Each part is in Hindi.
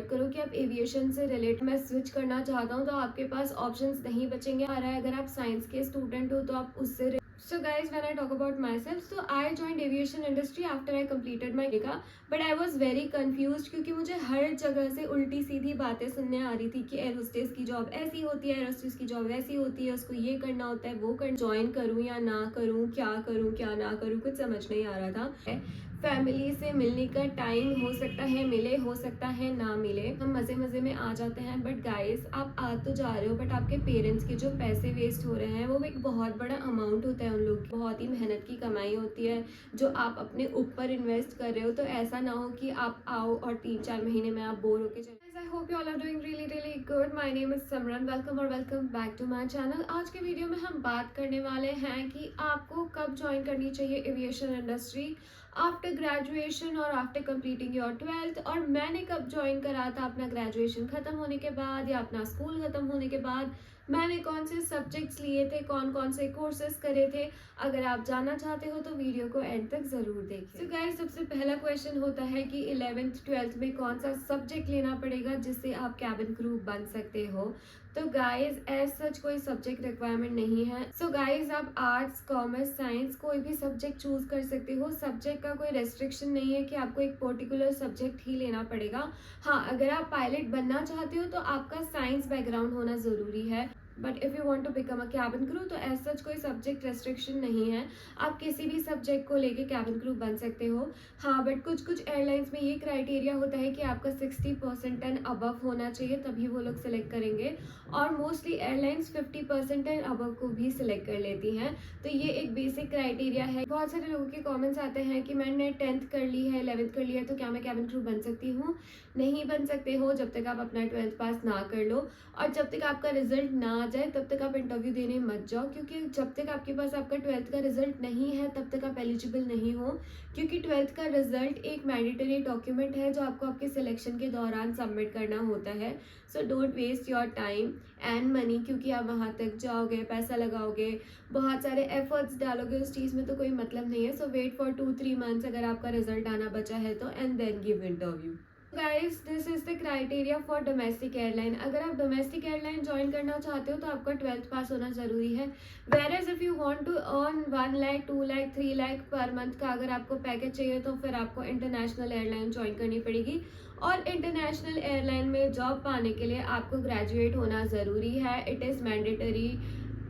अवॉइड करो कि आप एविएशन से रिलेट मैं स्विच करना चाहता हूँ, तो आपके पास ऑप्शंस नहीं बचेंगे। आ रहा है अगर आप साइंस के स्टूडेंट हो तो आप उससे So guys, when I talk about myself, so I joined aviation industry after I completed my DECA, but I was very confused क्योंकि मुझे हर जगह से उल्टी सीधी बातें सुनने आ रही थी कि एरोस्टेस की जॉब ऐसी होती है, एरोस्टेस की जॉब वैसी होती है, उसको ये करना होता है, वो कर ज्वाइन करूँ या ना करूँ, क्या ना करूँ, कुछ समझ नहीं आ रहा था। फैमिली से मिलने का टाइम हो सकता है मिले, हो सकता है ना मिले, हम मजे मजे में आ जाते हैं, बट गाइस आप आ तो जा रहे हो, बट आपके पेरेंट्स के जो पैसे वेस्ट हो रहे हैं वो एक बहुत बड़ा अमाउंट होता है, उन लोग की बहुत ही मेहनत की कमाई होती है जो आप अपने ऊपर इन्वेस्ट कर रहे हो। तो ऐसा ना हो कि आप आओ और 3-4 महीने में आप बोर होके चले। I hope you all are doing really good. My name is Simran. Welcome back to my channel. आज के वीडियो में हम बात करने वाले हैं कि आपको कब ज्वाइन करनी चाहिए एविएशन इंडस्ट्री, आफ्टर ग्रेजुएशन और आफ्टर कंप्लीटिंग योर 12th, और मैंने कब ज्वाइन करा था, अपना ग्रेजुएशन खत्म होने के बाद या अपना स्कूल खत्म होने के बाद। मैंने कौन से सब्जेक्ट्स लिए थे, कौन से कोर्सेज करे थे। अगर आप जानना चाहते हो तो वीडियो को एंड तक जरूर देखिए। So guys, सबसे पहला क्वेश्चन होता है कि 11th 12th में कौन सा सब्जेक्ट लेना पड़ेगा जिससे आप कैबिन क्रू बन सकते हो। तो गाइज एज सच कोई सब्जेक्ट रिक्वायरमेंट नहीं है। सो गाइज आप आर्ट्स, कॉमर्स, साइंस कोई भी सब्जेक्ट चूज कर सकते हो। सब्जेक्ट का कोई रेस्ट्रिक्शन नहीं है कि आपको एक पर्टिकुलर सब्जेक्ट ही लेना पड़ेगा। हाँ, अगर आप पायलट बनना चाहते हो तो आपका साइंस बैकग्राउंड होना जरूरी है, but if you want to become a cabin crew तो एज सच कोई सब्जेक्ट रेस्ट्रिक्शन नहीं है, आप किसी भी सब्जेक्ट को लेके कैबिन क्रू बन सकते हो। हाँ, बट कुछ एयरलाइंस में ये क्राइटेरिया होता है कि आपका 60% एंड अबव होना चाहिए, तभी वो लोग सिलेक्ट करेंगे, और मोस्टली एयरलाइंस 50% एंड अबव को भी सिलेक्ट कर लेती हैं। तो ये एक बेसिक क्राइटेरिया है। बहुत सारे लोगों के कॉमेंट्स आते हैं कि मैंने 10th कर ली है, 11th कर लिया है, तो क्या मैं कैबिन क्रू बन सकती हूँ। नहीं बन सकते हो जब तक आप अपना 12th पास ना कर लो, और जब तक आपका रिजल्ट ना आ जाए तब तक आप इंटरव्यू देने मत जाओ, क्योंकि जब तक आपके पास आपका 12th का रिजल्ट नहीं है तब तक आप एलिजिबल नहीं हो, क्योंकि 12th का रिजल्ट एक मैंडेटरी डॉक्यूमेंट है जो आपको आपके सिलेक्शन के दौरान सबमिट करना होता है। So don't waste your time and money, क्योंकि आप वहाँ तक जाओगे, पैसा लगाओगे, बहुत सारे एफर्ट्स डालोगे, उस चीज़ में तो कोई मतलब नहीं है। सो वेट फॉर 2-3 मंथ्स अगर आपका रिजल्ट आना बचा है तो, and then give interview. Guys this is the criteria for domestic airline. अगर आप डोमेस्टिक एयरलाइन ज्वाइन करना चाहते हो तो आपका 12th पास होना जरूरी है। Whereas if you want to earn 1 lakh 2 lakh 3 lakh per month का अगर आपको पैकेज चाहिए तो फिर आपको इंटरनेशनल एयरलाइन ज्वाइन करनी पड़ेगी, और इंटरनेशनल एयरलाइन में जॉब पाने के लिए आपको ग्रेजुएट होना ज़रूरी है। It is mandatory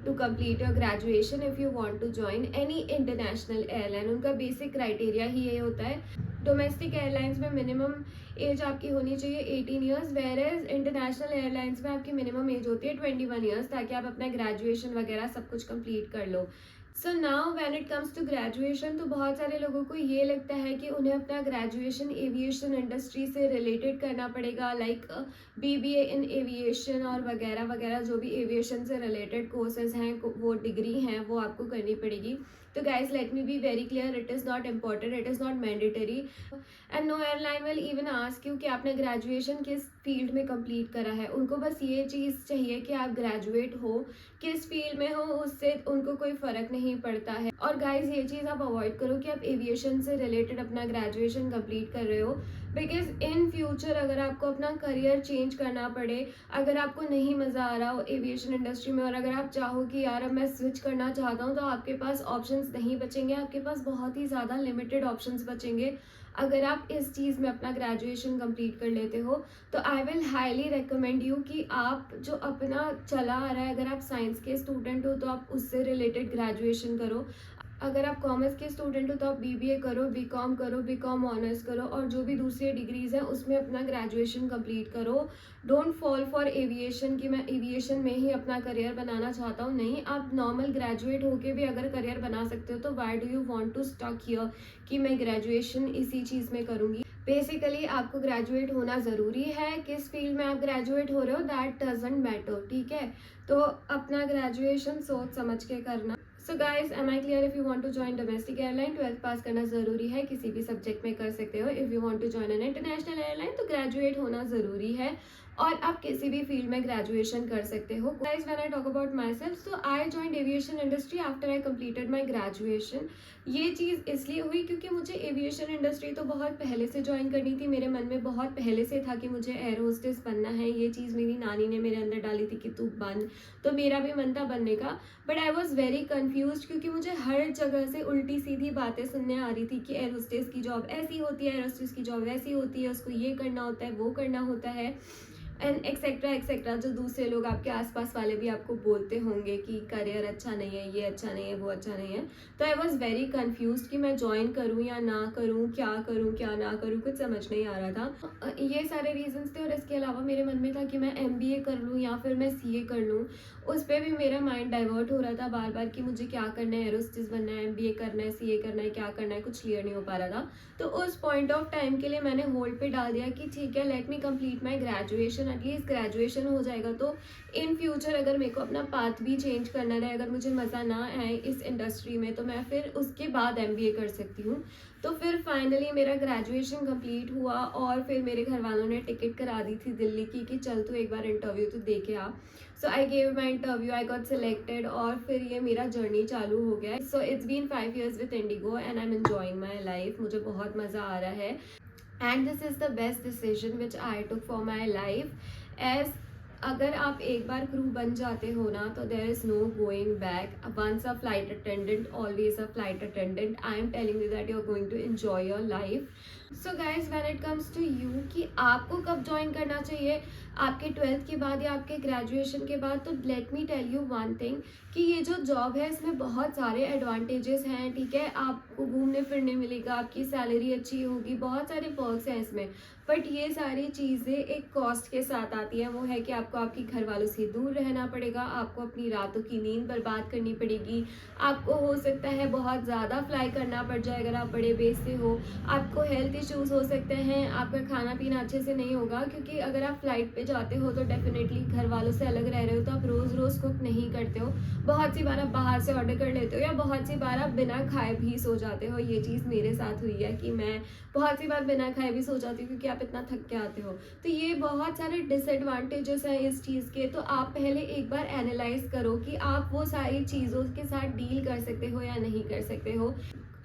to complete your graduation if you want to join any international airline. उनका बेसिक क्राइटेरिया ही ये होता है। डोमेस्टिक एयरलाइंस में मिनिमम एज आपकी होनी चाहिए 18 years, whereas international airlines में आपकी मिनिमम एज होती है 21 ईयर्स, ताकि आप अपना ग्रेजुएशन वगैरह सब कुछ कंप्लीट कर लो। So now when it comes to graduation, तो बहुत सारे लोगों को ये लगता है कि उन्हें अपना ग्रेजुएशन एविएशन इंडस्ट्री से रिलेटेड करना पड़ेगा, लाइक बीबीए इन एविएशन और वगैरह वगैरह, जो भी एविएशन से रिलेटेड कोर्सेज हैं, वो डिग्री हैं, वो आपको करनी पड़ेगी। तो guys let me be very clear, it is not important, it is not mandatory, and no airline will even ask you कि आपने ग्रेजुएशन किस फील्ड में कंप्लीट करा है। उनको बस ये चीज़ चाहिए कि आप ग्रेजुएट हो, किस फील्ड में हो उससे उनको कोई फ़र्क नहीं पड़ता है। और गाइज ये चीज़ आप अवॉइड करो कि आप एविएशन से रिलेटेड अपना ग्रेजुएशन कंप्लीट कर रहे हो, बिकॉज इन फ्यूचर अगर आपको अपना करियर चेंज करना पड़े, अगर आपको नहीं मज़ा आ रहा हो एविएशन इंडस्ट्री में, और अगर आप चाहो कि यार अब मैं स्विच करना चाहता हूँ, तो आपके पास ऑप्शंस नहीं बचेंगे, आपके पास बहुत ही ज़्यादा लिमिटेड ऑप्शंस बचेंगे। अगर आप इस चीज़ में अपना ग्रेजुएशन कंप्लीट कर लेते हो तो I will highly recommend you कि आप जो अपना चला आ रहा है, अगर आप साइंस के स्टूडेंट हो तो आप उससे रिलेटेड ग्रेजुएशन करो, अगर आप कॉमर्स के स्टूडेंट हो तो आप बीबीए करो, बीकॉम ऑनर्स करो, और जो भी दूसरी डिग्रीज हैं उसमें अपना ग्रेजुएशन कंप्लीट करो। डोंट फॉल फॉर एविएशन कि मैं एविएशन में ही अपना करियर बनाना चाहता हूँ। नहीं, आप नॉर्मल ग्रेजुएट होके भी अगर करियर बना सकते हो, तो why do you want to stuck here कि मैं ग्रेजुएशन इसी चीज़ में करूँगी। बेसिकली आपको ग्रेजुएट होना ज़रूरी है। किस फील्ड में आप ग्रेजुएट हो रहे हो दैट डजंट मैटर, ठीक है। तो अपना ग्रेजुएशन सोच समझ के करना। So guys am I clear, if you want to join domestic airline 12th pass करना ज़रूरी है, किसी भी सब्जेक्ट में कर सकते हो। If you want to join an international airline तो ग्रेजुएट होना ज़रूरी है, और आप किसी भी फील्ड में ग्रेजुएशन कर सकते हो। Guys when I talk about my self, so I joined aviation industry after I completed my graduation. ये चीज़ इसलिए हुई क्योंकि मुझे एविएशन इंडस्ट्री तो बहुत पहले से ज्वाइन करनी थी। मेरे मन में बहुत पहले से था कि मुझे एयर होस्टेस बनना है। ये चीज़ मेरी नानी ने मेरे अंदर डाली थी कि तू बन, तो मेरा भी मन था बनने का। But I was very confuse क्योंकि मुझे हर जगह से उल्टी सीधी बातें सुनने आ रही थी कि एयर होस्टेस की जॉब ऐसी होती है, एयर होस्टेस की जॉब वैसी होती है, उसको ये करना होता है, वो करना होता है, एंड एक्सेट्रा एक्सेट्रा। जो दूसरे लोग आपके आसपास वाले भी आपको बोलते होंगे कि करियर अच्छा नहीं है, ये अच्छा नहीं है, वो अच्छा नहीं है। तो आई वॉज वेरी कन्फ्यूज कि मैं ज्वाइन करूँ या ना करूँ, क्या ना करूँ, कुछ समझ नहीं आ रहा था। ये सारे रीजंस थे और इसके अलावा मेरे मन में था कि मैं MBA कर लूँ या फिर मैं CA कर लूँ। उस पर भी मेरा माइंड डाइवर्ट हो रहा था बार बार कि मुझे क्या करना है, एरोस्टिस बनना है, MBA करना है, CA करना है, क्या करना है, कुछ क्लियर नहीं हो पा रहा था। तो उस पॉइंट ऑफ टाइम के लिए मैंने होल्ड पे डाल दिया कि ठीक है, let me complete my graduation. At least graduation हो जाएगा तो इन फ्यूचर अगर मेरे को अपना पाथ भी चेंज करना रहे, अगर मुझे मज़ा ना आए इस इंडस्ट्री में, तो मैं फिर उसके बाद MBA कर सकती हूँ। तो फिर फाइनली मेरा ग्रेजुएशन कंप्लीट हुआ और फिर मेरे घर वालों ने टिकट करा दी थी दिल्ली की कि चल तू एक बार इंटरव्यू तो दे के आ। So I gave my interview, I got selected और फिर ये मेरा जर्नी चालू हो गया। So it's been 5 years with IndiGo and I am enjoying my life. मुझे बहुत मज़ा आ रहा है and this is the best decision which I took for my life. As अगर आप एक बार क्रू बन जाते हो ना, तो there is no going back. Once a flight attendant always a flight attendant. I am telling you that you are going to enjoy your life. So guys when it comes to you कि आपको कब ज्वाइन करना चाहिए, आपके 12th के बाद या आपके ग्रेजुएशन के बाद, तो let me tell you one thing कि ये जो जॉब है इसमें बहुत सारे एडवांटेजेस हैं। ठीक है, आपको घूमने फिरने मिलेगा, आपकी सैलरी अच्छी होगी, बहुत सारे पर्क्स हैं इसमें। बट ये सारी चीज़ें एक कॉस्ट के साथ आती हैं। वो है कि आपको आपके घर वालों से दूर रहना पड़ेगा, आपको अपनी रातों की नींद बर्बाद करनी पड़ेगी, आपको हो सकता है बहुत ज़्यादा फ्लाई करना पड़ जाए अगर आप बड़े बेस से हो, आपको हेल्थ इश्यूज़ हो सकते हैं, आपका खाना पीना अच्छे से नहीं होगा क्योंकि अगर आप फ्लाइट पे जाते हो तो डेफिनेटली घर वालों से अलग रह रहे हो, तो आप रोज़ रोज़ कुक नहीं करते हो। बहुत सी बार आप बाहर से ऑर्डर कर लेते हो या बहुत सी बार आप बिना खाए भी सो जाते हो। ये चीज़ मेरे साथ हुई है कि मैं बहुत सी बार बिना खाए भी सो जाती हूँ क्योंकि आप इतना थक के आते हो। तो ये बहुत सारे डिसएडवांटेजेस हैं इस चीज़ के। तो आप पहले एक बार एनालाइज करो कि आप वो सारी चीज़ों के साथ डील कर सकते हो या नहीं कर सकते हो।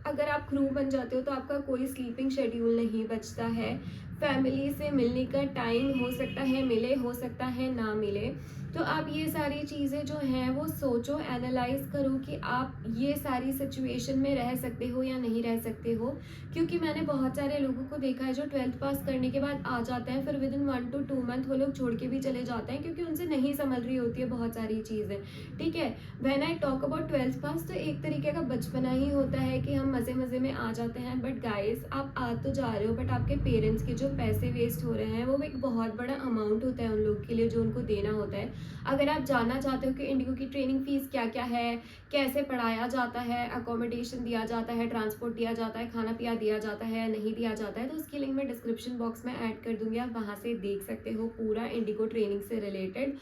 अगर आप क्रू बन जाते हो तो आपका कोई स्लीपिंग शेड्यूल नहीं बचता है, फैमिली से मिलने का टाइम हो सकता है मिले, हो सकता है ना मिले। तो आप ये सारी चीज़ें जो हैं वो सोचो, एनालाइज करो कि आप ये सारी सिचुएशन में रह सकते हो या नहीं रह सकते हो। क्योंकि मैंने बहुत सारे लोगों को देखा है जो 12th पास करने के बाद आ जाते हैं, फिर विद इन 1 to 2 मंथ वो लोग छोड़ के भी चले जाते हैं क्योंकि उनसे नहीं समझ रही होती है बहुत सारी चीज़ें। ठीक है, when I talk about 12th पास, तो एक तरीके का बचपना ही होता है कि हम मज़े मज़े में आ जाते हैं। बट गाइस, आप आ तो जा रहे हो बट आपके पेरेंट्स के जो पैसे वेस्ट हो रहे हैं वो एक बहुत बड़ा अमाउंट होता है उन लोग के लिए जो उनको देना होता है। अगर आप जानना चाहते हो कि इंडिगो की ट्रेनिंग फ़ीस क्या क्या है, कैसे पढ़ाया जाता है, अकोमोडेशन दिया जाता है, ट्रांसपोर्ट दिया जाता है, खाना पिया दिया जाता है, नहीं दिया जाता है, तो उसकी लिंक मैं डिस्क्रिप्शन बॉक्स में ऐड कर दूंगी। आप वहाँ से देख सकते हो पूरा इंडिगो ट्रेनिंग से related.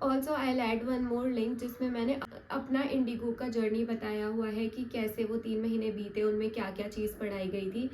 Also I add one more link जिसमें मैंने अपना इंडिगो का जर्नी बताया हुआ है कि कैसे वो 3 महीने बीते, उनमें क्या क्या चीज़ पढ़ाई गई थी।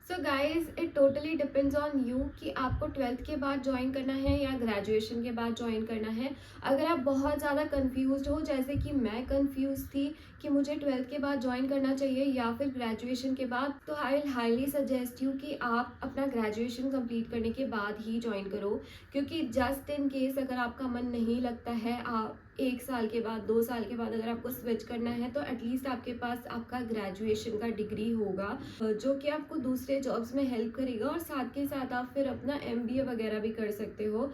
So guys, it totally depends on you कि आपको 12th के बाद ज्वाइन करना है या ग्रेजुएशन के बाद ज्वाइन करना है। अगर आप बहुत ज़्यादा कंफ्यूज्ड हो, जैसे कि मैं कंफ्यूज थी कि मुझे 12th के बाद ज्वाइन करना चाहिए या फिर ग्रेजुएशन के बाद, तो I will highly suggest you कि आप अपना ग्रेजुएशन कंप्लीट करने के बाद ही ज्वाइन करो। क्योंकि जस्ट इन केस अगर आपका मन नहीं लगता है, आप 1 साल के बाद, 2 साल के बाद अगर आपको स्विच करना है, तो एटलीस्ट आपके पास आपका ग्रेजुएशन का डिग्री होगा जो कि आपको दूसरे जॉब्स में हेल्प करेगा और साथ के साथ आप फिर अपना MBA वगैरह भी कर सकते हो।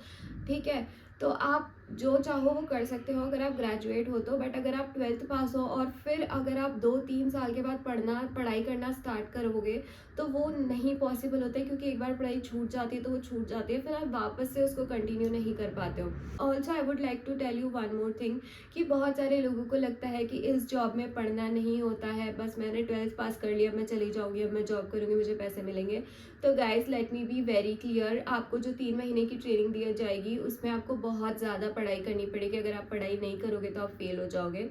ठीक है, तो आप जो चाहो वो कर सकते हो अगर आप ग्रेजुएट हो तो। बट अगर आप 12th पास हो और फिर अगर आप 2-3 साल के बाद पढ़ाई करना स्टार्ट करोगे, तो वो नहीं पॉसिबल होता है क्योंकि एक बार पढ़ाई छूट जाती है तो वो छूट जाती है, फिर आप वापस से उसको कंटिन्यू नहीं कर पाते हो। Also I would like to tell you one more thing कि बहुत सारे लोगों को लगता है कि इस जॉब में पढ़ना नहीं होता है, बस मैंने 12th पास कर लिया, मैं चली जाऊँगी, अब मैं जॉब करूँगी, मुझे पैसे मिलेंगे। तो guys, let me be very clear, आपको जो 3 महीने की ट्रेनिंग दी जाएगी उसमें आपको बहुत ज़्यादा पढ़ाई करनी पड़ेगी। अगर आप पढ़ाई नहीं करोगे तो आप फेल हो जाओगे।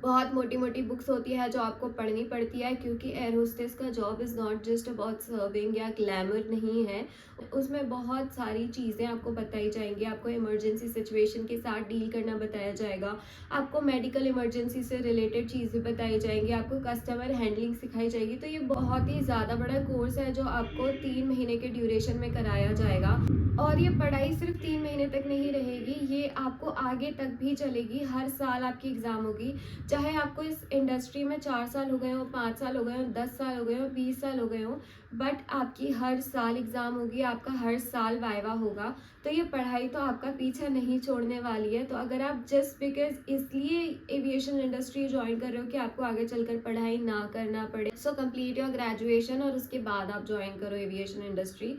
बहुत मोटी मोटी बुक्स होती है जो आपको पढ़नी पड़ती है, क्योंकि एयर होस्टेस का job is not just about serving या ग्लैमर नहीं है। उसमें बहुत सारी चीज़ें आपको बताई जाएंगी, आपको इमरजेंसी सिचुएशन के साथ डील करना बताया जाएगा, आपको मेडिकल इमरजेंसी से रिलेटेड चीज़ें बताई जाएंगी, आपको कस्टमर हैंडलिंग सिखाई जाएगी। तो ये बहुत ही ज़्यादा बड़ा कोर्स है जो आपको 3 महीने के ड्यूरेशन में कराया जाएगा। और ये पढ़ाई सिर्फ 3 महीने तक नहीं रहेगी, ये आपको आगे तक भी चलेगी। हर साल आपकी एग्ज़ाम होगी, चाहे आपको इस इंडस्ट्री में 4 साल हो गए हो, 5 साल हो गए हो, 10 साल हो गए हो, 20 साल हो गए हो, बट आपकी हर साल एग्ज़ाम होगी, आपका हर साल वाइवा होगा। तो ये पढ़ाई तो आपका पीछा नहीं छोड़ने वाली है। तो अगर आप जस्ट बिकॉज इसलिए एविएशन इंडस्ट्री ज्वाइन कर रहे हो कि आपको आगे चलकर पढ़ाई ना करना पड़े, सो कंप्लीट योर ग्रेजुएशन और उसके बाद आप ज्वाइन करो एविएशन इंडस्ट्री।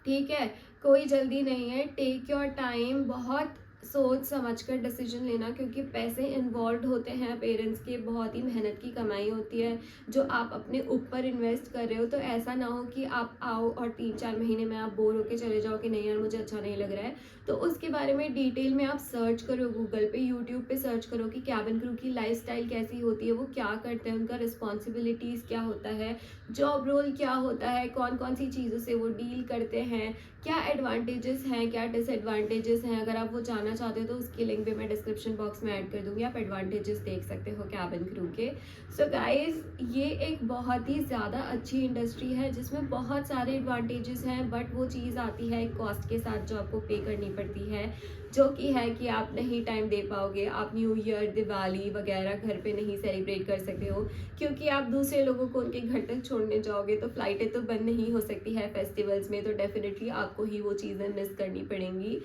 ठीक है, कोई जल्दी नहीं है, टेक योर टाइम, बहुत सोच समझ कर डिसीजन लेना, क्योंकि पैसे इन्वॉल्व होते हैं पेरेंट्स के, बहुत ही मेहनत की कमाई होती है जो आप अपने ऊपर इन्वेस्ट कर रहे हो। तो ऐसा ना हो कि आप आओ और 3-4 महीने में आप बोर होके चले जाओ कि नहीं यार मुझे अच्छा नहीं लग रहा है। तो उसके बारे में डिटेल में आप सर्च करो, गूगल पे, यूट्यूब पे सर्च करो कि कैबिन क्रू की लाइफस्टाइल कैसी होती है, वो क्या करते हैं, उनका रिस्पॉन्सिबिलिटीज़ क्या होता है, जॉब रोल क्या होता है, कौन कौन सी चीज़ों से वो डील करते हैं, क्या एडवांटेजेस हैं, क्या डिसएडवांटेजेस हैं। अगर आप वो जानना चाहते हो तो उसकी लिंक भी मैं डिस्क्रिप्शन बॉक्स में ऐड कर दूंगी, आप एडवांटेजेस देख सकते हो कैबिन क्रू के। सो गाइस, ये एक बहुत ही ज़्यादा अच्छी इंडस्ट्री है जिसमें बहुत सारे एडवांटेजेस हैं, बट वो चीज़ आती है कॉस्ट के साथ जो आपको पे करनी पड़ती है, जो कि है कि आप नहीं टाइम दे पाओगे, आप न्यू ईयर, दिवाली वगैरह घर पे नहीं सेलिब्रेट कर सकते हो, क्योंकि आप दूसरे लोगों को उनके घर तक छोड़ने जाओगे तो फ़्लाइटें तो बंद नहीं हो सकती है फेस्टिवल्स में, तो डेफिनेटली आपको ही वो चीज़ें मिस करनी पड़ेंगी।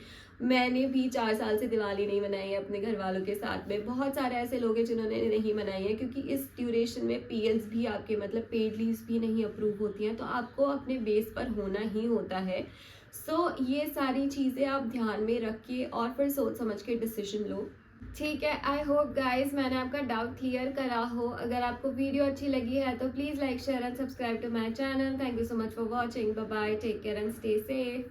मैंने भी 4 साल से दिवाली नहीं मनाई है अपने घर वालों के साथ में। बहुत सारे ऐसे लोग हैं जिन्होंने नहीं मनाई है, क्योंकि इस ड्यूरेशन में पीएल्स भी आपके मतलब पेड लीव्स भी नहीं अप्रूव होती हैं, तो आपको अपने बेस पर होना ही होता है। सो ये सारी चीज़ें आप ध्यान में रख के और फिर सोच समझ के डिसीजन लो। ठीक है, आई होप गाइज मैंने आपका डाउट क्लियर करा हो। अगर आपको वीडियो अच्छी लगी है तो please like, share and subscribe to my channel. Thank you so much for watching. Bye bye, take care and stay safe.